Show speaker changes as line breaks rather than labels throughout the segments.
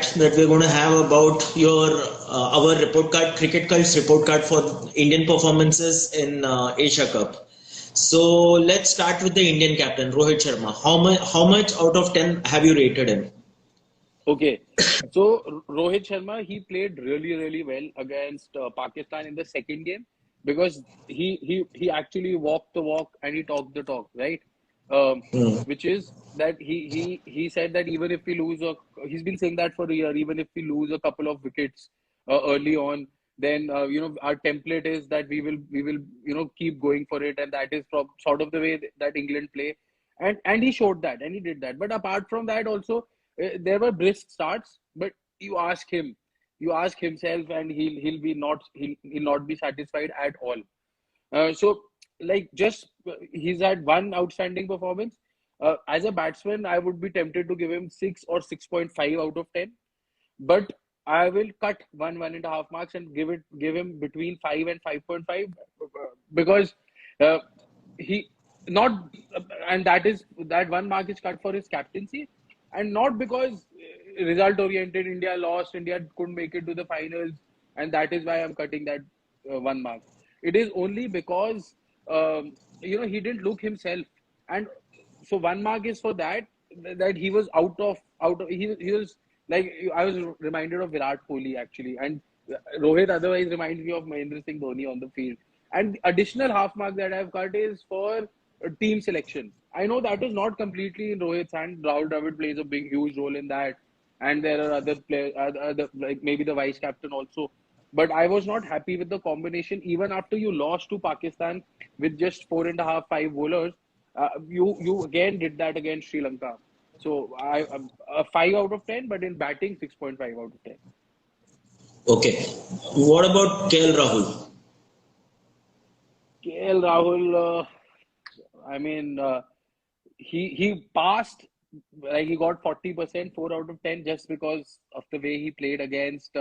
chat that we're going to have about your our report card, Cricket Cult's report card for Indian performances in Asia Cup. So let's start with the Indian captain, Rohit Sharma. How much out of 10 have you rated him?
Okay, so Rohit Sharma, he played really well against Pakistan in the second game because he actually walked the walk and he talked the talk, right?
Hmm.
Which is that he said that even if we lose he's been saying that for a year, even if we lose a couple of wickets early on, then our template is that we will keep going for it, and that is sort of the way that England play, and he showed that and he did that. But apart from that, also there were brisk starts, but you ask himself, and he'll not be satisfied at all. So like just he's had one outstanding performance. As a batsman, I would be tempted to give him 6 or 6.5 out of 10, but I will cut 1.5 marks and give him between 5 and 5.5 because uh, he not and that 1 mark is cut for his captaincy and not because result oriented India lost, India couldn't make it to the finals, and that is why I'm cutting that 1 mark. It is only because he didn't look himself, and so 1 mark is for that he was out of he was like I was reminded of Virat Kohli actually, and Rohit otherwise reminds me of Mahendra Singh Dhoni on the field. And additional half mark that I've cut is for team selection. I know that is not completely in Rohit's hand. Rahul Dravid plays a huge role in that, and there are other players, like maybe the vice captain also. But I was not happy with the combination. Even after you lost to Pakistan with just 4.5, 5 bowlers, you again did that against Sri Lanka. So a 5 out of 10, but in batting 6.5 out of 10.
Okay. What about KL Rahul?
KL Rahul, I mean, he passed, like he got 40%, 4 out of 10, just because of the way he played against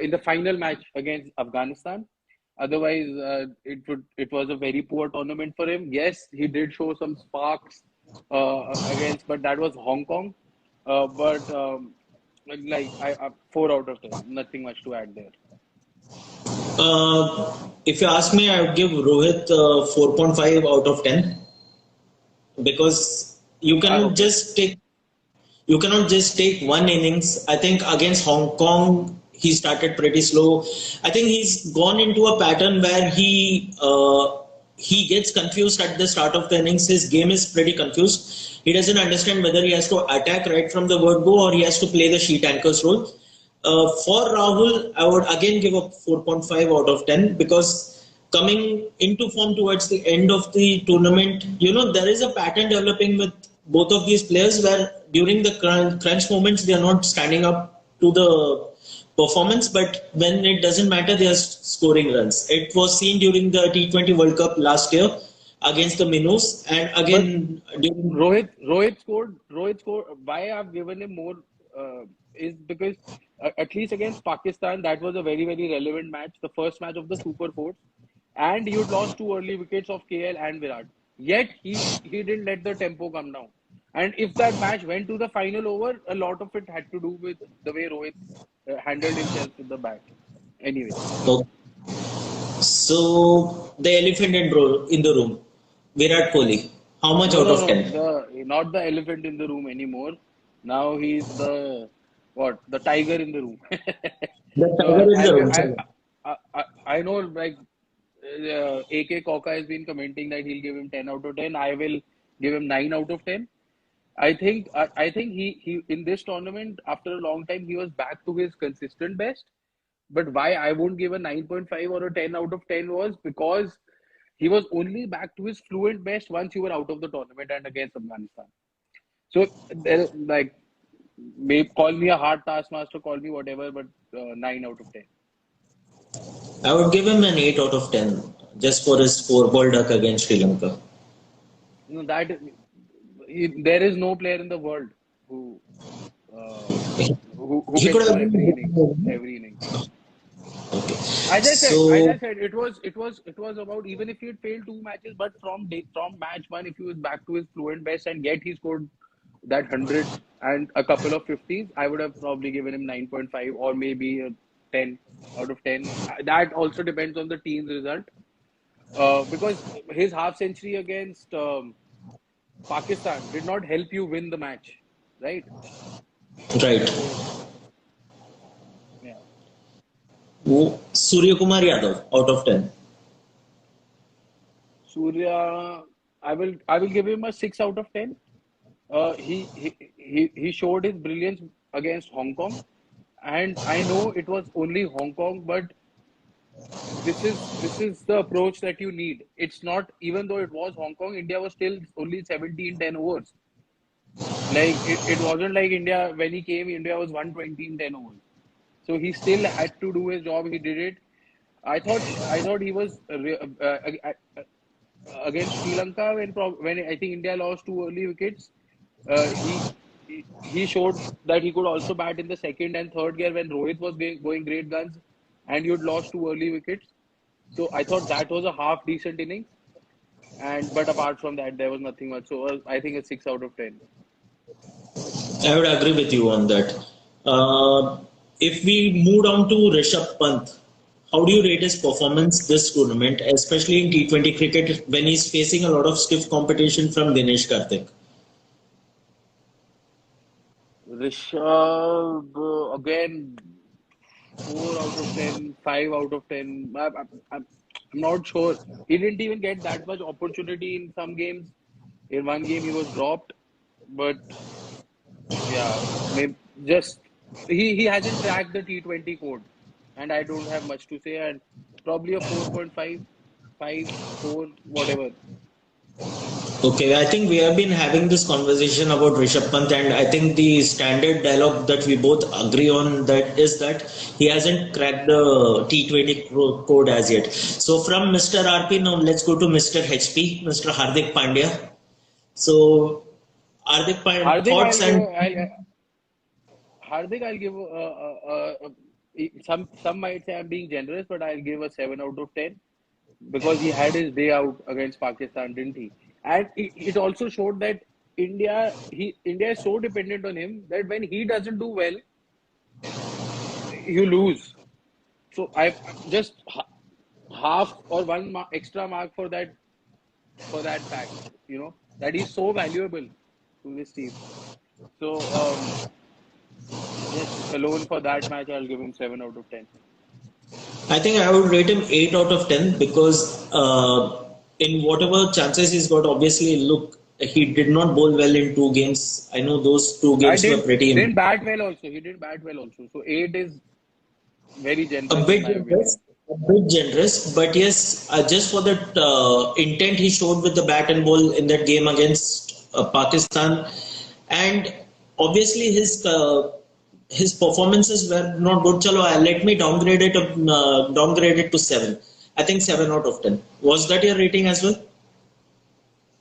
in the final match against Afghanistan. Otherwise, it was a very poor tournament for him. Yes, he did show some sparks but that was Hong Kong. But like 4 out of 10, nothing much to add there.
If you ask me, I would give Rohit 4.5 out of 10 because
Okay.
you cannot just take one innings. I think against Hong Kong he started pretty slow. I think he's gone into a pattern where he gets confused at the start of the innings. His game is pretty confused. He doesn't understand whether he has to attack right from the word go or he has to play the sheet anchors role. For Rahul, I would again give a 4.5 out of 10 because coming into form towards the end of the tournament, there is a pattern developing with both of these players where during the crunch moments they are not standing up to the performance, but when it doesn't matter, they are scoring runs. It was seen during the T20 World Cup last year against the Minnows, and
But
again during.
Rohit scored. Why I've given him more is because at least against Pakistan, that was a very relevant match, the first match of the Super Fours, and you'd lost two early wickets of KL and Virat. Yet he didn't let the tempo come down. And if that match went to the final over, a lot of it had to do with the way Rohit handled himself with the bat. Anyway.
So the elephant in the room, Virat Kohli. How much
No,
out
no,
of
no.
10?
Not the elephant in the room anymore. Now he's the what? The tiger in the room.
The
So
tiger in
I'll
the
give.
room. Sorry.
I know like AK Koka has been commenting that he'll give him 10 out of 10. I will give him 9 out of 10. I think he in this tournament after a long time he was back to his consistent best. But why I won't give a 9.5 or a 10 out of 10 was because he was only back to his fluent best once you were out of the tournament and against Afghanistan. So, like, may call me a hard taskmaster, call me whatever, but 9 out of 10.
I would give him an 8 out of 10 just for his 4 ball duck against Sri Lanka.
You know, there is no player in the world who uh, who
He
can
could have
score
been
every innings,
better.
every innings.
Okay.
As I said,
So,
it was about even if he had failed two matches, but from match one, if he was back to his fluent best, and yet he scored that 100 and a couple of 50s, I would have probably given him 9.5 or maybe a 10 out of 10. That also depends on the team's result. Because his half century against Pakistan did not help you win the match, right?
Right.
So, yeah.
Surya Kumar Yadav out of 10.
Surya, I will give him a 6 out of 10. He showed his brilliance against Hong Kong, and I know it was only Hong Kong, but this is the approach that you need. It's not, even though it was Hong Kong, India was still only 17-10 overs. Like it wasn't like India when he came, India was 120 in 10 overs. So he still had to do his job. He did it. I thought he was against Sri Lanka when I think India lost two early wickets. Uh, he he showed that he could also bat in the second and third gear when Rohit was going great guns, and you'd lost two early wickets. So I thought that was a half decent innings. And but apart from that, there was nothing much. So I think a 6 out of 10.
I would agree with you on that. If we move down to Rishabh Pant, how do you rate his performance this tournament, especially in T20 cricket when he's facing a lot of stiff competition from Dinesh Karthik?
Rishabh, again, 4 out of 10, 5 out of 10. I'm not sure. He didn't even get that much opportunity in some games. In one game, he was dropped. But yeah, maybe just he hasn't cracked the T20 code. And I don't have much to say. And probably a 4.5, 5, 4, whatever.
Okay, I think we have been having this conversation about Rishabh Pant, and I think the standard dialogue that we both agree on that is that he hasn't cracked the T20 code as yet. So from Mr. RP, now let's go to Mr. HP, Mr. Hardik Pandya. So Hardik Pandya,
Hardik,
thoughts and
I'll give some might say I'm being generous, but I'll give a 7 out of 10 because he had his day out against Pakistan, didn't he? And it also showed that India is so dependent on him that when he doesn't do well, you lose. So I just half or one extra mark for that fact, that he's so valuable to this team. So just alone for that match, I'll give him 7 out of 10.
I think I would rate him 8 out of 10 because in whatever chances he's got, obviously, look, he did not bowl well in two games. I know those two
I
games were pretty
didn't bat well also. He didn't bat well also. So 8 is very
a
generous in
bit
my opinion.
generous, but yes, just for that intent he showed with the bat and ball in that game against Pakistan, and obviously his performances were not good. Chalo, let me downgrade it to 7. I think 7 out of 10. Was that your rating as well?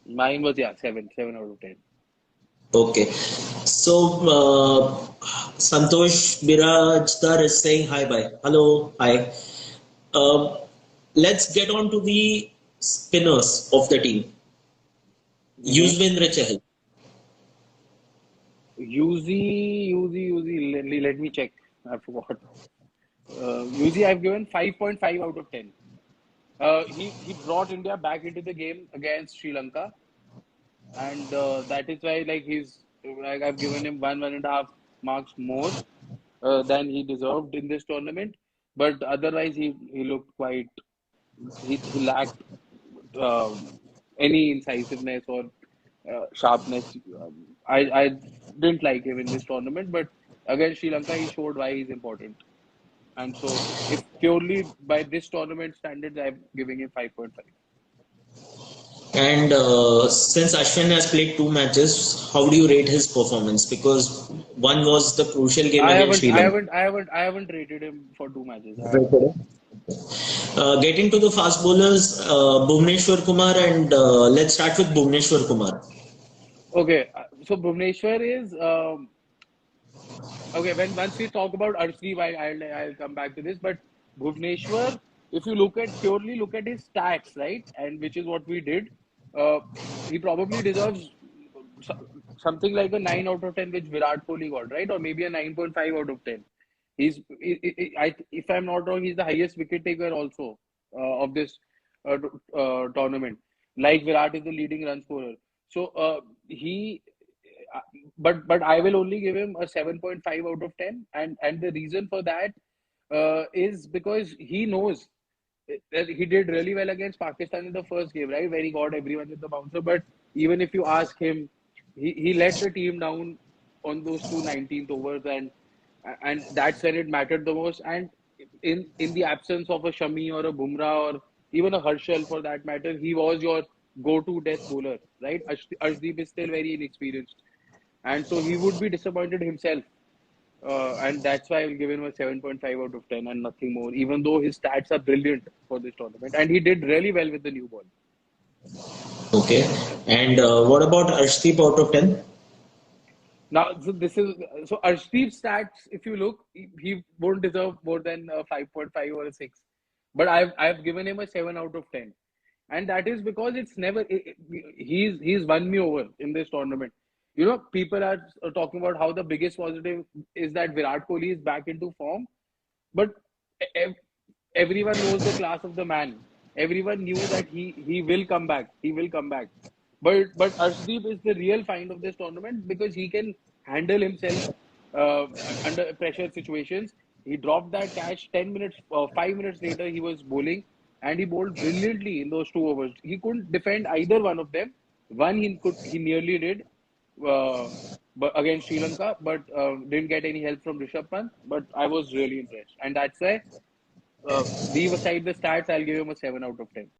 Mine was, yeah, 7 out of 10.
Okay. So, Santosh Birajdar is saying hi, bye. Hello, hi. Uh, let's get on to the spinners of the team.
Mm-hmm.
Yuzvendra Chahal.
Uzi, let me check. I forgot. Uzi, I've given 5.5 out of 10. He brought India back into the game against Sri Lanka, and that is why I've given him 1.5 marks more than he deserved in this tournament. But otherwise, he looked quite he lacked any incisiveness or sharpness. I didn't like him in this tournament, but against Sri Lanka, he showed why he's important. And so, if purely by this tournament standards, I'm giving him 5.5.
And since Ashwin has played two matches, how do you rate his performance? Because one was the crucial game
I
against
haven't,
Sri
I
Lanka.
haven't, I haven't, I haven't rated him for two matches. I haven't.
Getting to the fast bowlers, Bhuvneshwar Kumar, and let's start with Bhuvneshwar Kumar.
Okay, so Bhuvneshwar is okay. Once we talk about Arshdeep, I'll come back to this. But Bhuvneshwar, if you purely look at his stats, right, and which is what we did, uh, he probably deserves something like a 9 out of 10, which Virat Kohli got, right? Or maybe a 9.5 out of 10. If I'm not wrong, he's the highest wicket taker also of this tournament. Like Virat is the leading run scorer. So he, but I will only give him a 7.5 out of 10, and the reason for that is because he knows that he did really well against Pakistan in the first game, right? Where he got everyone with the bouncer. But even if you ask him, he let the team down on those two 19th overs, and that's when it mattered the most. And in the absence of a Shami or a Bumrah or even a Harshal for that matter, he was your go-to death bowler, right? Arshdeep is still very inexperienced, and so he would be disappointed himself. And that's why I will give him a 7.5 out of 10 and nothing more, even though his stats are brilliant for this tournament. And he did really well with the new ball.
Okay. And what about Arshdeep out of 10?
Now, so Arshdeep's stats, if you look, he won't deserve more than a 5.5 or a 6. But I've given him a 7 out of 10. And that is because it's never, he's won me over in this tournament. You know, people are talking about how the biggest positive is that Virat Kohli is back into form. But everyone knows the class of the man. Everyone knew that he will come back. He will come back. But Arshdeep is the real find of this tournament because he can handle himself under pressure situations. He dropped that catch 10 minutes, 5 minutes later, he was bowling and he bowled brilliantly in those 2 overs. He couldn't defend either one of them. One he nearly did but against Sri Lanka, but didn't get any help from Rishabh Pant. But I was really impressed. And that's why, leave aside the stats, I'll give him a 7 out of 10.